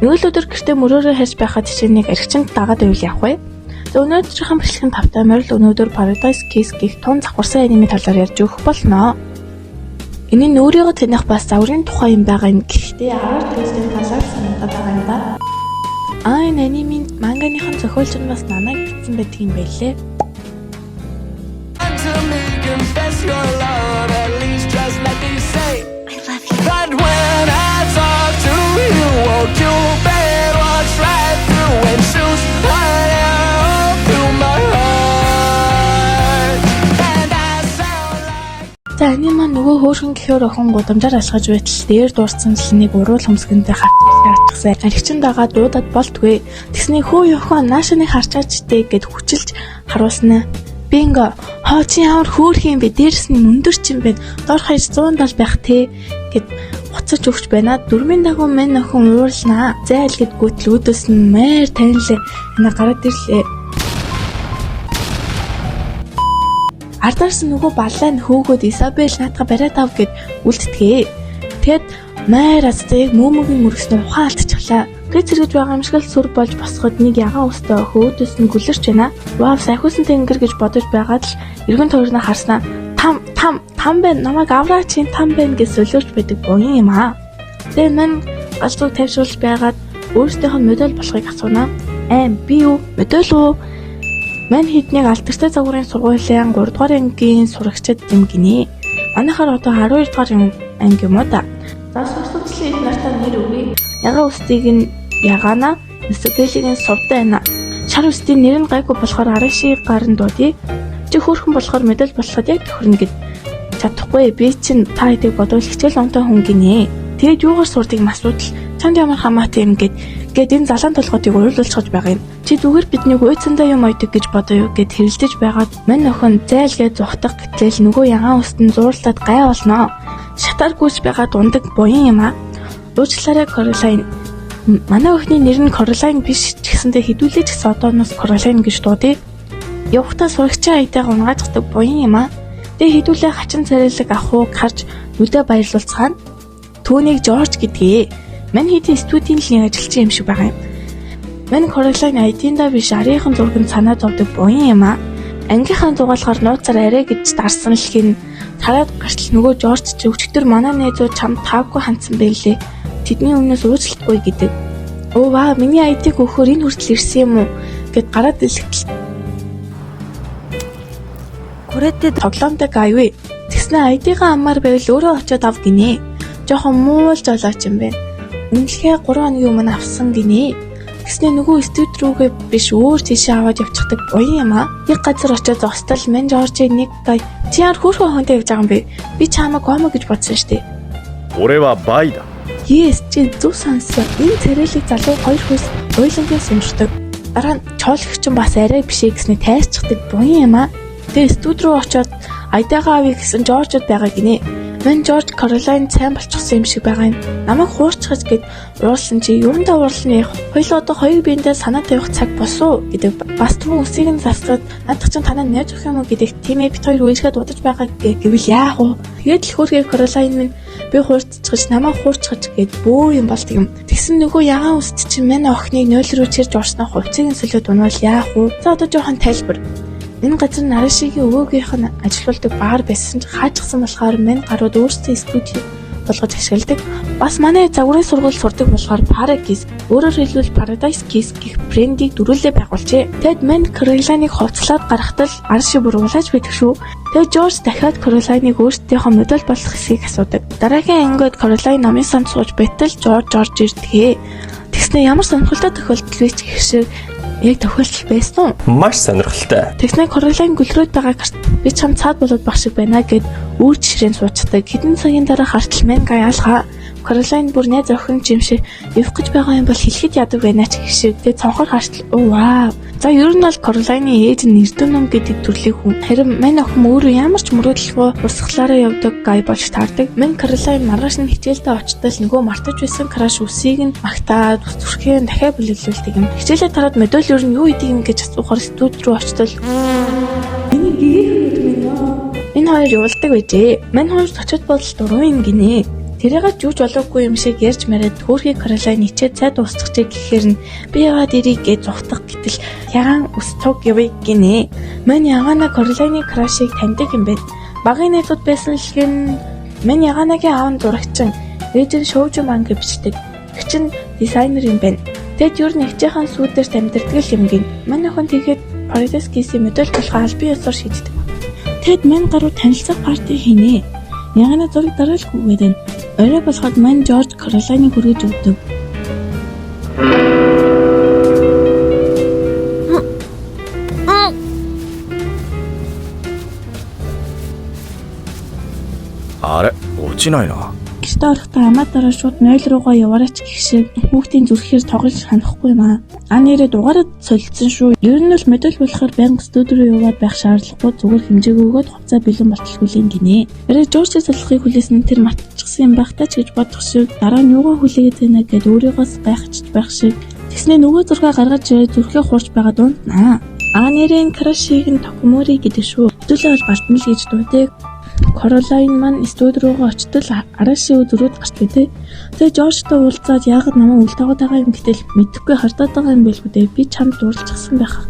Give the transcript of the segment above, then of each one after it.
Нэг л өдөр гэртээ мөрөөрөө харж байхад жишээнийг архичинд дагаад байвал явах вэ? Өнөөдрийнхэн бичлэгийн тавтай морил өнөөдөр Paradise Kiss гэх тун завхарсан аниме талаар ярьж өгөх болно. Энэ нь өөрийгөө таних бас загварын тухай юм байгаа юм. Гэхдээ аваар тестийн талаар санагдаад байгаа юм да. Энэ анимен манганыхан зохиолч нь бас намайг бичсэн байдаг юм байлээ. За аниме нөгөө хөөрхөн гэхээр охин гудамжаар алхаж байтал дээр дуурсан лэнийг уруул хөмсгөнтэй хатчихсан. Архичин дагаа дуудаад болтгүй. Тэгсний хөө охин наашны харчаач дээ гэд хүчилж харуулснаа. Бинго хоо чи ямар хөөрх юм бэ? Дээрс нь өндөр ч юм бэ. Дор хаяж 170 байх те гэд буцаж өгч байна. Дөрмийн дагуу мань охин уурлнаа. Зайл гэд гүтэл өөдөөс нь маяр танилээ. Энэ гараад ирлээ. Ардаарс нөгөө баллаа нь хөөгөөд Изабель наадга бариад ав гэд үлдтгээ. Тэгэд маяр азтыг мөөмөгийн мөргснөө ухаан алдчихлаа. Гэт зэрэгж байгаа юм шиг л сүр болж босоход нэг ягаан өстэй өөдөөс нь гүлэрч байна. Вау сайхуусан тэнгэр гэж бодож байгаад л эргэн тойрноо харснаа. Там байна. Намайг авраа чинь там байна гэж солиорч байдаг буян юм аа. Тэгээ мань галзуу тавьшруулж байгаад өөрсдийнх нь модель болохыг асуунаа. Би юу? Модель уу? Мань хэднийг алдартай загварын сургуулийн 3 дугаар ангийн сурагчид юм гинэ. Манайхаар одоо 12 дугаар анги юм уу да. За сурагчдын нартай нэр өгье. Ягаан үстийг нь ягаана, Изабеллийн сувтай байна. Шар үстийн нэр нь гайгүй болохоор арашиг гарын дуудъя. Чи хөөрхөн болохоор модель болоход яг тохирно гэд чадахгүй. Би чинь та хэдийг бодвол хичээл онтой хүн гинэ. Тэгээд юугаар сурдгийг асуудал чанд ямар хамаатай юм гээд энэ залан толгоодыг уйлуулчихж байгаа юм. Чи зүгээр бидний хөөцөндөө юм ойдог гэж бодоо юу гэд хэрэлдэж байгаад мань охин зайлгээ зугтах гэтэл нөгөө ягаан үстэн зуурлаад гай болно. Шатаар гүйж байгаа дундаг буян юм аа. Уучлаарай Caroline. Манай охины нэр нь Caroline биш ч гэсэндээ хэдүүлээ ч гэсэн одооноос Caroline гэж дуудъя. Явахтаа сурагчийн аятайгаа унгааждаг буян юм аа. Тэгээ хэдүүлээ хачин царайлаг авахыг харж нүдэ баярлуулцгаана. Түүнийг Жорж гэдгээ. Мань хэдийн студийн лийн ажилчин юм шиг байгаа юм. Мань Caroline айдиндаа биш арийнхын зурганд санаа зовдөг буян юм аа. Ангийнхаа дугаалгаар нууцаар арай гэж дарсан л хин тараад гарчл нөгөө Жорж ч өчтөр манай найзууд чамд таавгүй хандсан байлээ. Тэдний өмнөөс уучлалтгүй гэдэг. Оо ваа миний айдиг өгөхөөр энэ хүртэл ирсэн юм уу гэд гараад илгэтэл. Хүрээтэй тоглоомтой гайвэ. Тэгснэ айдигаа аммаар байвал өөрөө очиод ав гинэ. Жохон муулж олооч юм бэ. Үнэлгээ 3 хоногийн өмнө авсан гинэ. Тэгснэ нөгөө студ руугээ биш өөр тийшээ аваад явчихдаг буян юм аа. Нэг газар очиод зогсдол мань Жоржийг нэг гай чи яар хөөрхөн хонтой явж байгаа юм бэ? Би чамайг гомо гэж бодсон штэ. Орeva байда. Yes чи зүг сонссон. Энэ царайлаг залуу хоёр хөөс уйлангийн сумждаг. Дараа нь чоологч нь бас арай бишээ гэснээр тайрчдаг буян юм аа. Тэгээ студ руу очиод айдагаа авъя гэсэн Жоржд байгаа гинэ. Мань Жорж Caroline сайн болчихсон юм шиг байгаа юм. Намайг хуурчхаж гэд уурсан чи юундаа уурлна яах? Хоёул одоо хоёр биендээ санаа тавих цаг босуу гэдэг. Бас түн үсийг нь засгаад надад ч танаа найз өх юм уу гэдэг. Тийм ээ бит хоёр үеишгээ дуудаж байгаа гэвэл яах вэ? Тэгээд л хөөрхий Caroline минь би хуурчхаж намайг хуурчхаж гэд бөө юм болт юм. Тэгсэн нөгөө ягаан үст чинь мань охиныг 0 руу чирж орсноо хувцсыг нь солиод унвал яах вэ? За одоо жоохон тайлбар. Энэ газар Нарашигийн өвөөгийнх нь ажиллаулдаг баар байсан ч хаажсан болохоор мань гарууд өөрсдөө студи болгож ашигладаг. Бас манай загварын сургууль сурдаг болохоор Paradise өөрөөр хэлбэл Paradise Kiss гэх брендийг дөрүүлээ байгуулжээ. Тэгэд мань Caroline-ыг хувцлаад гаргахтал Араши бүр улааж байдаг шүү. Тэгээд Жорж дахиад Caroline-ыг өөртөөхөө модель болох хэсгийг асуудаг. Дараагийн ангид Caroline намын санд сууж байтал Жорж ирдгээ. Тэгснэ ямар сонирхолтой тохиолдол вэ ч гэх шиг яг тохиолдол байсан уу? Маш сонирхолтой. Тэгснэ Caroline гөлрөөд байгаа гэрт би чам цаад болоод баг шиг байна гэд үүрч ширээн суучдаг. Хэдэн цагийн дараа хартал мэн гайалгаа. Caroline бүр найз охин жимшээ явах гэж байгаа юм бол хэлэхэд яадаг байна ч гэх шиг. Тэгээ цонхоор хартал. Оо вау. За ер нь бол Caroline-ийн ээж нь Эрдэнэм гэдэг төрлийн хүн. Харин мань охин өөрөө ямар ч мөрөөдөлгүй урсгалаараа явдаг гай болж таардаг. Мань Caroline маргааш нь хичээлдээ очтол нөгөө мартаж байсан краш үсийг нь магтаад зүрхээ дахиад бүлэглүүлдэг юм. Хичээлээ тараад модель ер нь юу идэг юм гэж асуухаар студ руу очтол миний гэрээ энэ хоёр явуулдаг байжээ. Мань хоёр зочид бодол дуруу юм гинэ. Тэрийгээ жүүж болоогүй юм шиг ярьж мараад төөрхий Каролайн ичээд цай дуусчихжээ гэхээр нь би яваад ирий гэж зүхтах гэтэл ягаан өстөг явъя гинэ. Мань ягаана Каролайны крашийг таньдаг юм байна. Багын найзууд байсан л гин мань яганагийн аав нь зурагчин ээж нь шоужин банк бичдэг. Тэг чин дизайнер юм байна. Тэгэд юу нэг чихэн сүүдэрт амьдэрдэг юм гин. Мань охин тэгээд Парадайскийн модель болох албан ёсоор шийддэг. Тэгэд мань гаруй танилцах парти хийнэ. Ягана зураг дараалахгүйгээд байна. Орой болоход мань Жорж Каролайныг хүргэж өгдөг.あれ落ちないな。 Гэртээ орохдоо амаатаараа шууд 0 руугаа яваараач гэх шиг хүүхдийн зүрхээр тоглож ханахгүй юм аа. Нэрээ дугаарад солилцсон шүү. Ер нь л модель болохоор байнга студи руу яваад байх шаардлагагүй зүгээр хэмжээг өгөөд хувцас бэлэн болтолгүй гинэ. Эрэг Жоржийн салхыг хүлээсэн тэр матчихсан юм байх таа ч гэж бодох шиг дараа нь юугаа хүлээгээд байна гэд өөрийгөөс гайхчих байх шиг тэгснэ нөгөө зургаа гаргаж ирээд зүрхээ хуурч байгаа дунднаа. Нэрийн крашиг нь Токомори гэдэг шүү. Хэдүүлээ бол балтан л гэж дуудыг. Каролайн маань студи руугаа очтол Араши зүрүүд гарч битээ. Тэгээ Жоржтой уулзаад яагаад намайг үлдээгээд байгаа юм гэтэл мэдэхгүй хардаад байгаа юм байлгүй дээ. Би чамд уулзчихсан байх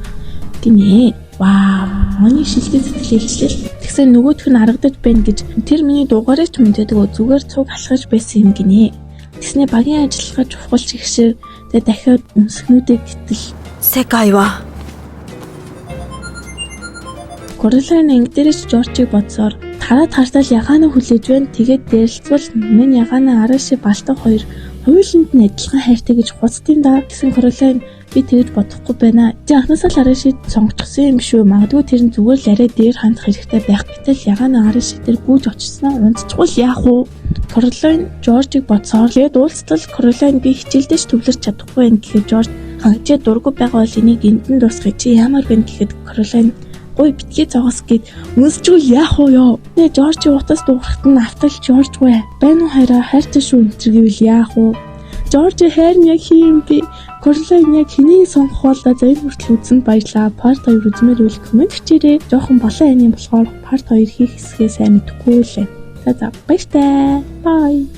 гинэ. Вау, миний шилдэг сэтгэл хэлжлээ. Тэгсэн нөгөөх нь харагдаж байна гэж тэр миний дуугаарыг ч мэдээдэг зүгээр цуг алхаж байсан юм гинэ. Тэгснэ багийн ажиллагаа чухалч их шиг тэгээ дахиад өмсгнүүдийг гэтэл Секайва Каролайн ангидэрч Жоржийг бодсоор тараад хартал ягаана хүлээж байна. Тэгээд дээрэлцвэл мань ягаана Араши балтан хоёр хуйланд нь адилхан хайртай гэж хуцдیں۔ Да гэсэн Каролайн би тэгж бодохгүй байна. Чи анхнаасаа л Арашид сонгочихсон юм шүү. Магадгүй тэр нь зүгээр л арай дээр хандах хэрэгтэй байх гэтэл ягаана Араши тэр гүйж очсноо унцчихвол яах вэ? Каролайн Жоржийг бодсоор тэгээд уулзтал Каролайн би хичээлдэж төвлөрч чадахгүй байх гэхэд Жорж хангачаа дургу байгаа бол энийг эндэн дуусгая чи ямар байна гэхэд Каролайн ой битгий зогоос гээд үнсчүүл яах вэ ёо. Нэ Жоржийн утас дуурахт нь автал Жоржгүй. Байна уу хараа хайртай шүү энэ гэвэл яах вэ? Жоржи хайр нь яг хийм би. Каролайн яг хэнийг сонгох болоо заяа хүртэл үзсэнд баярлаа. Парт 2 үзмээр үл комент бичээрэй. Жохон болон айны болохоор парт 2 хийх хэсгээ сайн мэдэхгүй лээ. За баяртай. Bye.